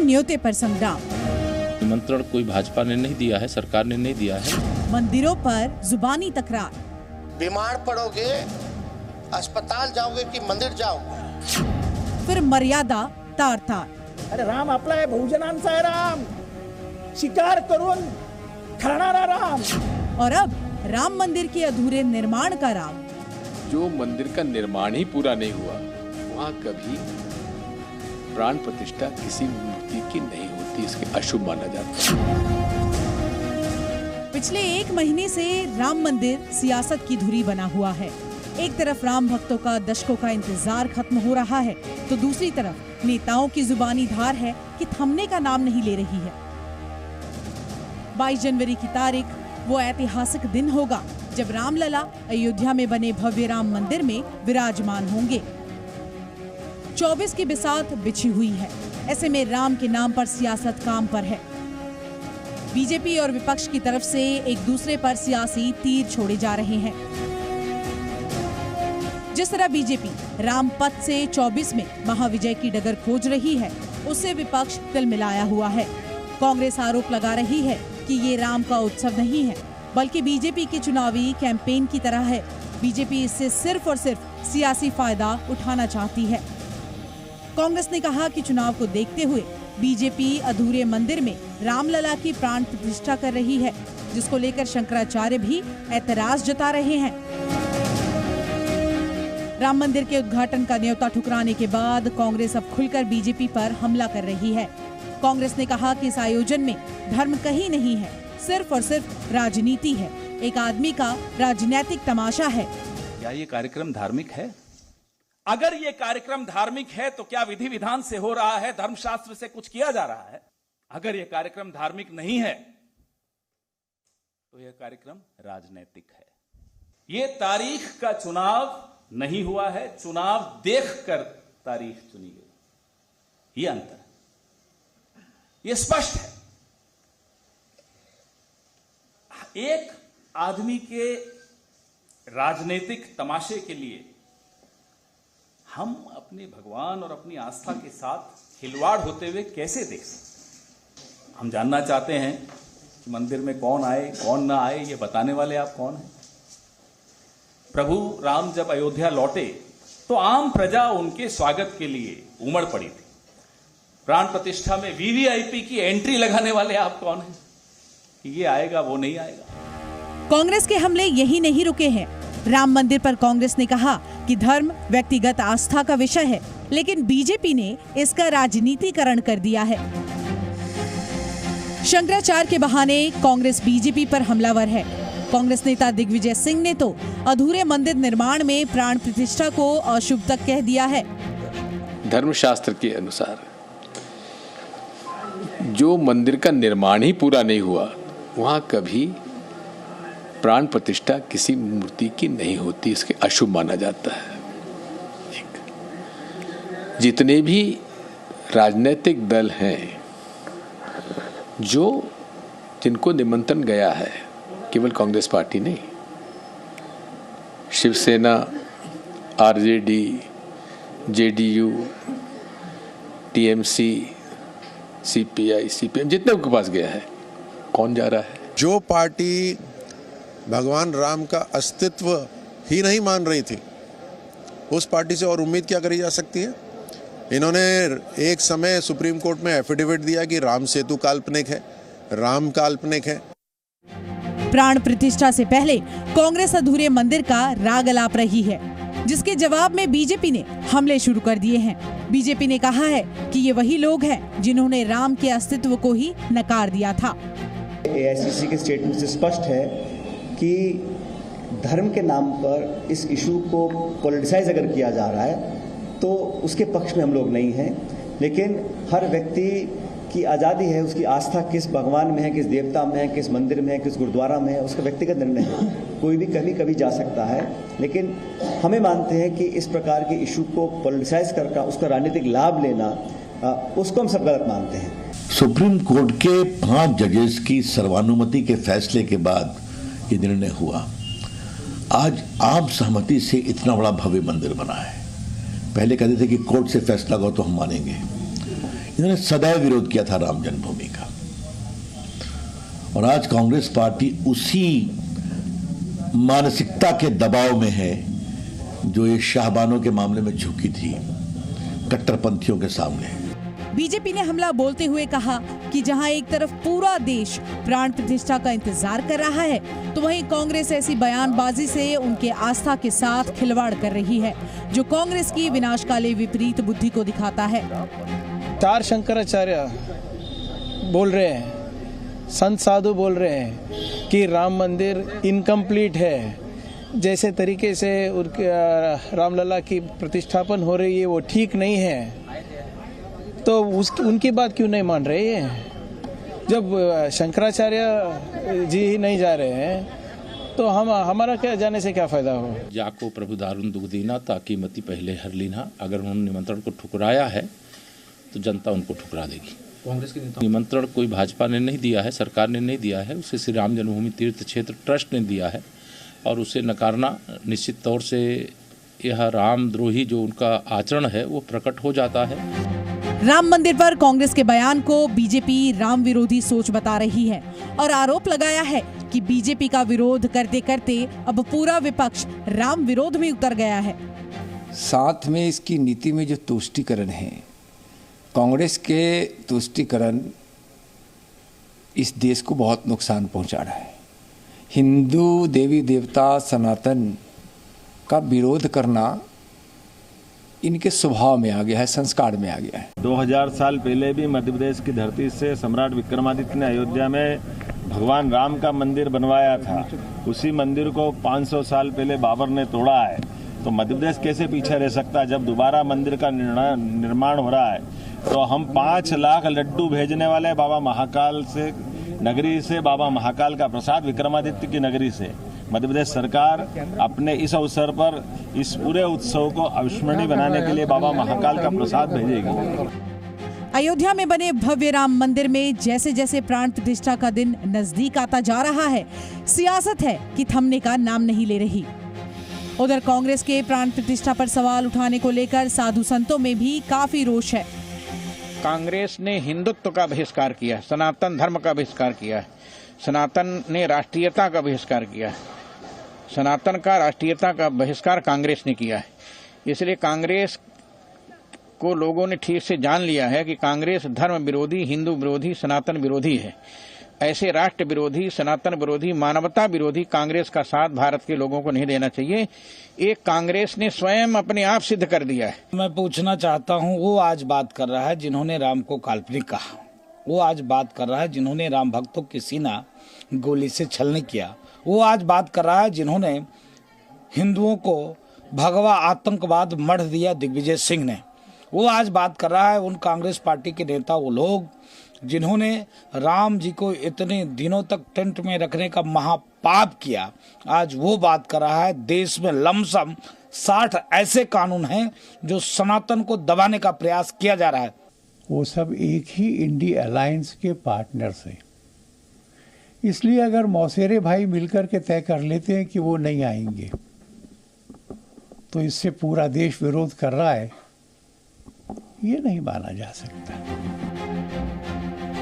न्योते पर संग्राम। निमंत्रण कोई भाजपा ने नहीं दिया है, सरकार ने नहीं दिया है। मंदिरों पर जुबानी तकरार। बीमार पड़ोगे, अस्पताल जाओगे कि मंदिर जाओगे? फिर मर्यादा तार तार। अरे राम आपला आहे, बहुजनांचा आहे राम, शिकार करून खाणारा राम। और अब राम मंदिर के अधूरे निर्माण का राम। जो मंदिर का निर्माण ही पूरा नहीं हुआ, वहाँ कभी प्राण प्रतिष्ठा किसी मूर्ति की नहीं होती, इसके अशुभ माना जाता है। पिछले 1 महीने से राम मंदिर सियासत की धुरी बना हुआ है। एक तरफ राम भक्तों का दशकों का इंतजार खत्म हो रहा है, तो दूसरी तरफ नेताओं की जुबानी धार है कि थमने का नाम नहीं ले रही है। 22 जनवरी की तारीख वो ऐतिहासिक दिन होगा जब रामलला अयोध्या में बने भव्य राम मंदिर में विराजमान होंगे। 24 की बिसात बिछी हुई है। ऐसे में राम के नाम पर सियासत काम पर है। बीजेपी और विपक्ष की तरफ से एक दूसरे पर सियासी तीर छोड़े जा रहे हैं। जिस तरह बीजेपी राम पथ से 24 में महाविजय की डगर खोज रही है, उससे विपक्ष तिलमिलाया हुआ है। कांग्रेस आरोप लगा रही है कि ये राम का उत्सव नहीं है, बल्कि बीजेपी की चुनावी कैंपेन की तरह है। बीजेपी इससे सिर्फ और सिर्फ सियासी फायदा उठाना चाहती है। कांग्रेस ने कहा कि चुनाव को देखते हुए बीजेपी अधूरे मंदिर में रामलला की प्राण प्रतिष्ठा कर रही है, जिसको लेकर शंकराचार्य भी ऐतराज जता रहे हैं। राम मंदिर के उद्घाटन का न्योता ठुकराने के बाद कांग्रेस अब खुलकर बीजेपी पर हमला कर रही है। कांग्रेस ने कहा कि इस आयोजन में धर्म कहीं नहीं है, सिर्फ और सिर्फ राजनीति है, एक आदमी का राजनीतिक तमाशा है। क्या ये कार्यक्रम धार्मिक है? अगर ये कार्यक्रम धार्मिक है तो क्या विधि विधान से हो रहा है, धर्मशास्त्र से कुछ किया जा रहा है? अगर ये कार्यक्रम धार्मिक नहीं है तो यह कार्यक्रम राजनीतिक है। ये तारीख का चुनाव नहीं हुआ है, चुनाव देखकर तारीख चुनी गई। ये अंतर, ये स्पष्ट है। एक आदमी के राजनीतिक तमाशे के लिए हम अपने भगवान और अपनी आस्था के साथ खिलवाड़ होते हुए कैसे देख सकते? हम जानना चाहते हैं कि मंदिर में कौन आए कौन ना आए, ये बताने वाले आप कौन हैं? प्रभु राम जब अयोध्या लौटे तो आम प्रजा उनके स्वागत के लिए उमड़ पड़ी थी। प्राण प्रतिष्ठा में वीवीआईपी की एंट्री लगाने वाले आप कौन हैं कि ये आएगा वो नहीं आएगा? कांग्रेस के हमले यही नहीं रुके हैं। राम मंदिर पर कांग्रेस ने कहा कि धर्म व्यक्तिगत आस्था का विषय है, लेकिन बीजेपी ने इसका राजनीतिकरण कर दिया है। शंकराचार्य के बहाने कांग्रेस बीजेपी पर हमलावर है। कांग्रेस नेता दिग्विजय सिंह ने तो अधूरे मंदिर निर्माण में प्राण प्रतिष्ठा को अशुभ तक कह दिया है। धर्मशास्त्र के अनुसार जो मंदिर का निर्माण ही पूरा नहीं हुआ, वहाँ कभी प्राण प्रतिष्ठा किसी मूर्ति की नहीं होती, इसके अशुभ माना जाता है। जितने भी राजनीतिक दल हैं जिनको निमंत्रण गया है, केवल कांग्रेस पार्टी नहीं, Shiv Sena, RJD, JDU, TMC, CPI, CPM, जितने के पास गया है, कौन जा रहा है? जो पार्टी भगवान राम का अस्तित्व ही नहीं मान रही थी, उस पार्टी से और उम्मीद क्या करी जा सकती है? इन्होंने एक समय सुप्रीम कोर्ट में एफिडेविट दिया कि राम सेतु काल्पनिक है, राम काल्पनिक है। प्राण प्रतिष्ठा से पहले कांग्रेस अधूरे मंदिर का राग अलाप रही है, जिसके जवाब में बीजेपी ने हमले शुरू कर दिए हैं। बीजेपी ने कहा है कि ये वही लोग हैं जिन्होंने राम के अस्तित्व को ही नकार दिया था। एआईसीसी के स्टेटमेंट से स्पष्ट है कि धर्म के नाम पर इस इशू को पॉलिटिसाइज अगर किया जा रहा है तो उसके पक्ष में हम लोग नहीं हैं, लेकिन हर व्यक्ति की आज़ादी है, उसकी आस्था किस भगवान में है, किस देवता में है, किस मंदिर में है, किस गुरुद्वारा में है, उसका व्यक्तिगत निर्णय है। कोई भी कभी जा सकता है, लेकिन हमें मानते हैं कि इस प्रकार के इशू को पॉलिटिसाइज करके उसका राजनीतिक लाभ लेना, उसको हम सब गलत मानते हैं। सुप्रीम कोर्ट के 5 जजेस की सर्वानुमति के फैसले के बाद ये निर्णय हुआ। आज आम सहमति से इतना बड़ा भव्य मंदिर बना है। पहले कहते थे कि कोर्ट से फैसला हो तो हम मानेंगे। इन्होंने सदैव विरोध किया था राम जन्मभूमि का। और आज कांग्रेस पार्टी उसी मानसिकता के दबाव में है जो ये शाहबानों के मामले में झुकी थी कट्टरपंथियों के सामने। बीजेपी ने हमला बोलते हुए कहा कि जहां एक तरफ पूरा देश प्राण प्रतिष्ठा का इंतजार कर रहा है, तो वहीं कांग्रेस ऐसी बयानबाजी से उनके आस्था के साथ खिलवाड़ कर रही है, जो कांग्रेस की विनाशकाली विपरीत बुद्धि को दिखाता है। 4 शंकराचार्य बोल रहे हैं, संत साधु बोल रहे हैं कि राम मंदिर इनकम्प्लीट है, जैसे तरीके से रामलला की प्रतिष्ठापन हो रही है वो ठीक नहीं है, तो उनकी बात क्यों नहीं मान रहे हैं? जब शंकराचार्य जी ही नहीं जा रहे हैं तो हमारा क्या जाने से क्या फायदा हो? जाको प्रभु दारुण दुख दीना ताकि मति पहले हर लीना। अगर उन्होंने निमंत्रण को ठुकराया है तो जनता उनको ठुकरा देगी। कांग्रेस के निमंत्रण कोई भाजपा ने नहीं दिया है, सरकार ने नहीं दिया है, उसे श्री राम जन्मभूमि तीर्थ क्षेत्र ट्रस्ट ने दिया है और उसे नकारना निश्चित तौर से यह रामद्रोही जो उनका आचरण है वो प्रकट हो जाता है। राम मंदिर पर कांग्रेस के बयान को बीजेपी राम विरोधी सोच बता रही है और आरोप लगाया है कि बीजेपी का विरोध करते करते अब पूरा विपक्ष राम विरोध में उतर गया है। साथ में इसकी नीति में जो तुष्टीकरण है, कांग्रेस के तुष्टीकरण इस देश को बहुत नुकसान पहुंचा रहा है। हिंदू देवी देवता सनातन का विरोध करना इनके स्वभाव में आ गया है, संस्कार में आ गया है। 2000 साल पहले भी मध्य प्रदेश की धरती से सम्राट विक्रमादित्य ने अयोध्या में भगवान राम का मंदिर बनवाया था। उसी मंदिर को 500 साल पहले बाबर ने तोड़ा है, तो मध्य प्रदेश कैसे पीछे रह सकता है? जब दोबारा मंदिर का निर्माण हो रहा है तो हम 5 लाख लड्डू भेजने वाले बाबा महाकाल से नगरी से, बाबा महाकाल का प्रसाद विक्रमादित्य की नगरी से। मध्य प्रदेश सरकार अपने इस अवसर पर इस पूरे उत्सव को अविस्मरणीय बनाने के लिए बाबा महाकाल का प्रसाद भेजेगी। अयोध्या में बने भव्य राम मंदिर में जैसे जैसे प्राण प्रतिष्ठा का दिन नजदीक आता जा रहा है, सियासत है कि थमने का नाम नहीं ले रही। उधर कांग्रेस के प्राण प्रतिष्ठा पर सवाल उठाने को लेकर साधु संतों में भी काफी रोष है। कांग्रेस ने हिंदुत्व का बहिष्कार किया, सनातन धर्म का बहिष्कार किया, सनातन ने राष्ट्रीयता का बहिष्कार किया, सनातन का राष्ट्रीयता का बहिष्कार कांग्रेस ने किया है। इसलिए कांग्रेस को लोगों ने ठीक से जान लिया है कि कांग्रेस धर्म विरोधी, हिंदू विरोधी, सनातन विरोधी है। ऐसे राष्ट्र विरोधी, सनातन विरोधी, मानवता विरोधी कांग्रेस का साथ भारत के लोगों को नहीं देना चाहिए। एक कांग्रेस ने स्वयं अपने आप सिद्ध कर दिया है। मैं पूछना चाहता हूं, वो आज बात कर रहा है जिन्होंने राम को काल्पनिक कहा, वो आज बात कर रहा है जिन्होंने राम भक्तों की सीना गोली से छलनी किया, वो आज बात कर रहा है जिन्होंने हिंदुओं को भगवा आतंकवाद मढ़ दिया दिग्विजय सिंह ने, वो आज बात कर रहा है उन कांग्रेस पार्टी के नेता, वो लोग जिन्होंने राम जी को इतने दिनों तक टेंट में रखने का महापाप किया, आज वो बात कर रहा है देश में लमसम 60 ऐसे कानून हैं जो सनातन को दबाने का प्रयास किया जा रहा है। वो सब एक ही इंडी अलायंस के पार्टनर्स हैं। इसलिए अगर मौसेरे भाई मिलकर के तय कर लेते हैं कि वो नहीं आएंगे, तो इससे पूरा देश विरोध कर रहा है, ये नहीं माना जा सकता।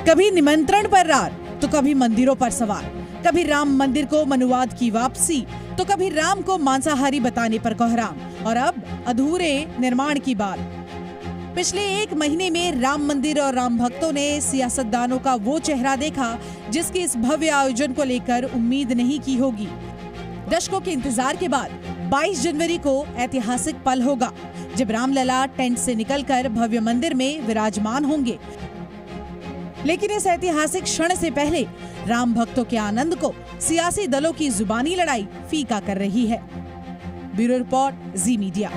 कभी निमंत्रण पर रार तो कभी मंदिरों पर सवार, कभी राम मंदिर को मनुवाद की वापसी तो कभी राम को मांसाहारी बताने पर कोहराम, और अब अधूरे निर्माण की बात। पिछले 1 महीने में राम मंदिर और राम भक्तों ने सियासतदानों का वो चेहरा देखा जिसके इस भव्य आयोजन को लेकर उम्मीद नहीं की होगी। दशकों के इंतजार के बाद 22 जनवरी को ऐतिहासिक पल होगा जब रामलला टेंट से निकलकर भव्य मंदिर में विराजमान होंगे। लेकिन इस ऐतिहासिक क्षण से पहले राम भक्तों के आनंद को सियासी दलों की जुबानी लड़ाई फीका कर रही है। ब्यूरो रिपोर्ट, जी मीडिया।